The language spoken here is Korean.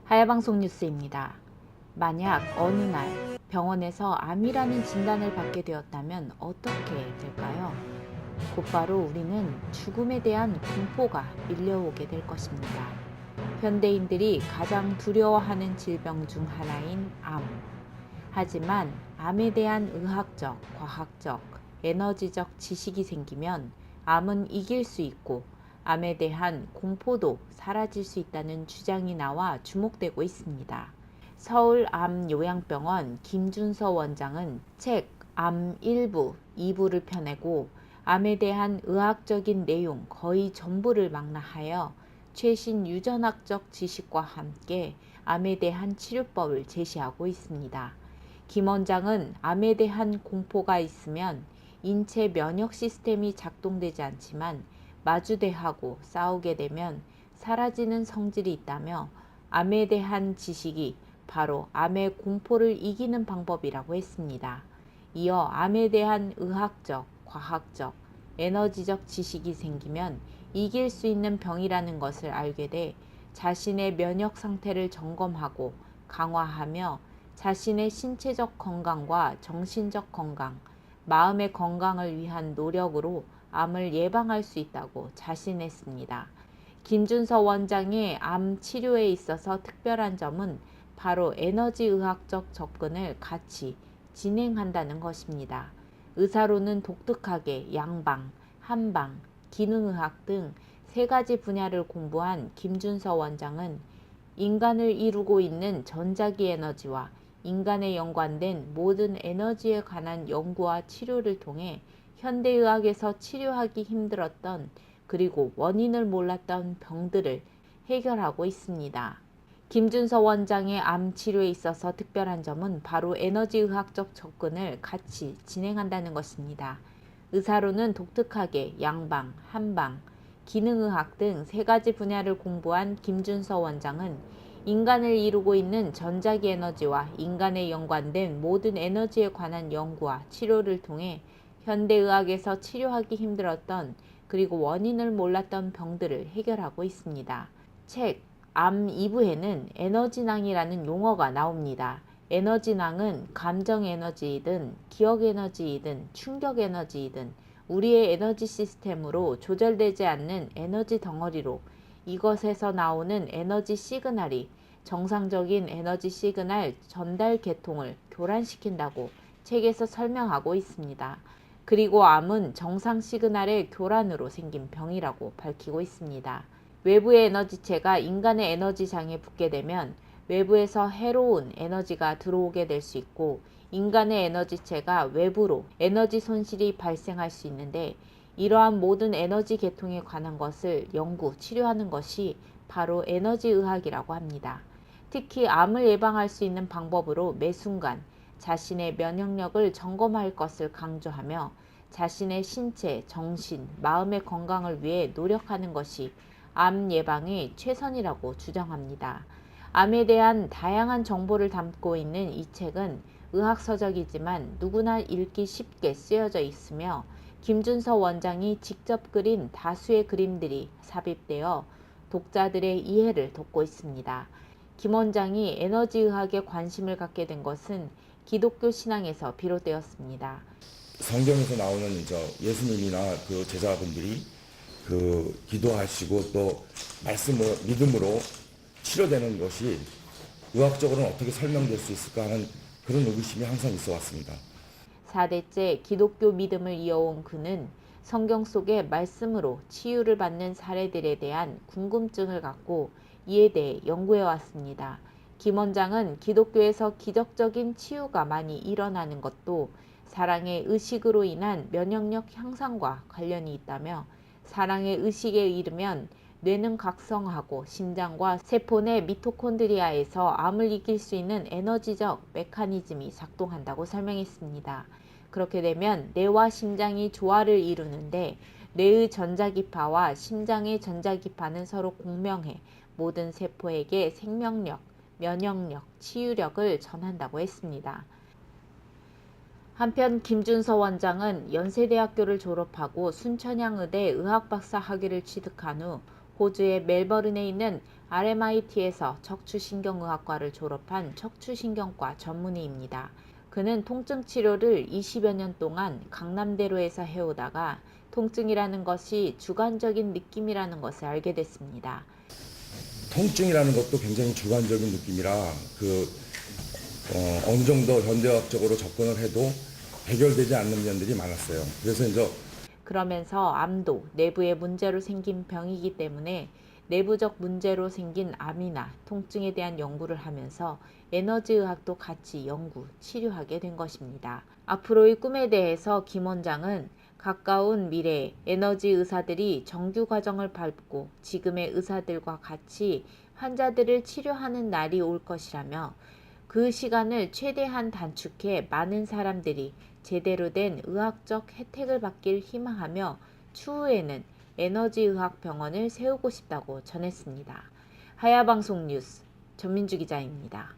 하야방송 뉴스입니다. 만약 어느 날 병원에서 암이라는 진단을 받게 되었다면 어떻게 될까요? 곧바로 우리는 죽음에 대한 공포가 밀려오게 될 것입니다. 현대인들이 가장 두려워하는 질병 중 하나인 암. 하지만 암에 대한 의학적, 과학적, 에너지적 지식이 생기면 암은 이길 수 있고 암에 대한 공포도 사라질 수 있다는 주장이 나와 주목되고 있습니다. 서울암요양병원 김준서 원장은 책 암 1부, 2부를 펴내고 암에 대한 의학적인 내용 거의 전부를 망라하여 최신 유전학적 지식과 함께 암에 대한 치료법을 제시하고 있습니다. 김 원장은 암에 대한 공포가 있으면 인체 면역 시스템이 작동되지 않지만 마주대하고 싸우게 되면 사라지는 성질이 있다며 암에 대한 지식이 바로 암의 공포를 이기는 방법이라고 했습니다. 이어 암에 대한 의학적, 과학적, 에너지적 지식이 생기면 이길 수 있는 병이라는 것을 알게 돼 자신의 면역 상태를 점검하고 강화하며 자신의 신체적 건강과 정신적 건강, 마음의 건강을 위한 노력으로 암을 예방할 수 있다고 자신했습니다. 김준서 원장의 암 치료에 있어서 특별한 점은 바로 에너지 의학적 접근을 같이 진행한다는 것입니다. 의사로는 독특하게 양방, 한방, 기능의학 등 세 가지 분야를 공부한 김준서 원장은 인간을 이루고 있는 전자기 에너지와 인간에 연관된 모든 에너지에 관한 연구와 치료를 통해 현대의학에서 치료하기 힘들었던 그리고 원인을 몰랐던 병들을 해결하고 있습니다. 김준서 원장의 암 치료에 있어서 특별한 점은 바로 에너지 의학적 접근을 같이 진행한다는 것입니다. 의사로는 독특하게 양방, 한방, 기능의학 등 세 가지 분야를 공부한 김준서 원장은 인간을 이루고 있는 전자기 에너지와 인간에 연관된 모든 에너지에 관한 연구와 치료를 통해 현대의학에서 치료하기 힘들었던 그리고 원인을 몰랐던 병들을 해결하고 있습니다. 책 암 2부에는 에너지낭이라는 용어가 나옵니다. 에너지낭은 감정 에너지이든 기억 에너지이든 충격 에너지이든 우리의 에너지 시스템으로 조절되지 않는 에너지 덩어리로 이것에서 나오는 에너지 시그널이 정상적인 에너지 시그널 전달 계통을 교란시킨다고 책에서 설명하고 있습니다. 그리고 암은 정상 시그널의 교란으로 생긴 병이라고 밝히고 있습니다. 외부의 에너지체가 인간의 에너지장에 붙게 되면 외부에서 해로운 에너지가 들어오게 될 수 있고 인간의 에너지체가 외부로 에너지 손실이 발생할 수 있는데 이러한 모든 에너지 계통에 관한 것을 연구, 치료하는 것이 바로 에너지 의학이라고 합니다. 특히 암을 예방할 수 있는 방법으로 매 순간 자신의 면역력을 점검할 것을 강조하며 자신의 신체, 정신, 마음의 건강을 위해 노력하는 것이 암 예방의 최선이라고 주장합니다. 암에 대한 다양한 정보를 담고 있는 이 책은 의학서적이지만 누구나 읽기 쉽게 쓰여져 있으며 김준서 원장이 직접 그린 다수의 그림들이 삽입되어 독자들의 이해를 돕고 있습니다. 김 원장이 에너지의학에 관심을 갖게 된 것은 기독교 신앙에서 비롯되었습니다. 성경에서 나오는 예수님이나 그 제자분들이 기도하시고 또 말씀을 믿음으로 치료되는 것이 의학적으로는 어떻게 설명될 수 있을까 하는 그런 의구심이 항상 있어 왔습니다. 4대째 기독교 믿음을 이어온 그는 성경 속의 말씀으로 치유를 받는 사례들에 대한 궁금증을 갖고 이에 대해 연구해 왔습니다. 김 원장은 기독교에서 기적적인 치유가 많이 일어나는 것도 사랑의 의식으로 인한 면역력 향상과 관련이 있다며 사랑의 의식에 이르면 뇌는 각성하고 심장과 세포 내 미토콘드리아에서 암을 이길 수 있는 에너지적 메커니즘이 작동한다고 설명했습니다. 그렇게 되면 뇌와 심장이 조화를 이루는데 뇌의 전자기파와 심장의 전자기파는 서로 공명해 모든 세포에게 생명력, 면역력, 치유력을 전한다고 했습니다. 한편 김준서 원장은 연세대학교를 졸업하고 순천향의대 의학박사 학위를 취득한 후 호주의 멜버른에 있는 RMIT에서 척추신경의학과를 졸업한 척추신경과 전문의입니다. 그는 통증 치료를 20여 년 동안 강남대로에서 해오다가 통증이라는 것이 주관적인 느낌이라는 것을 알게 됐습니다. 통증이라는 것도 굉장히 주관적인 느낌이라 어느 정도 현대학적으로 접근을 해도 해결되지 않는 면들이 많았어요. 그래서 이제 그러면서 암도 내부의 문제로 생긴 병이기 때문에 내부적 문제로 생긴 암이나 통증에 대한 연구를 하면서 에너지의학도 같이 연구, 치료하게 된 것입니다. 앞으로의 꿈에 대해서 김 원장은 가까운 미래에 에너지 의사들이 정규 과정을 밟고 지금의 의사들과 같이 환자들을 치료하는 날이 올 것이라며 그 시간을 최대한 단축해 많은 사람들이 제대로 된 의학적 혜택을 받길 희망하며 추후에는 에너지의학 병원을 세우고 싶다고 전했습니다. 하야방송 뉴스 전민주 기자입니다.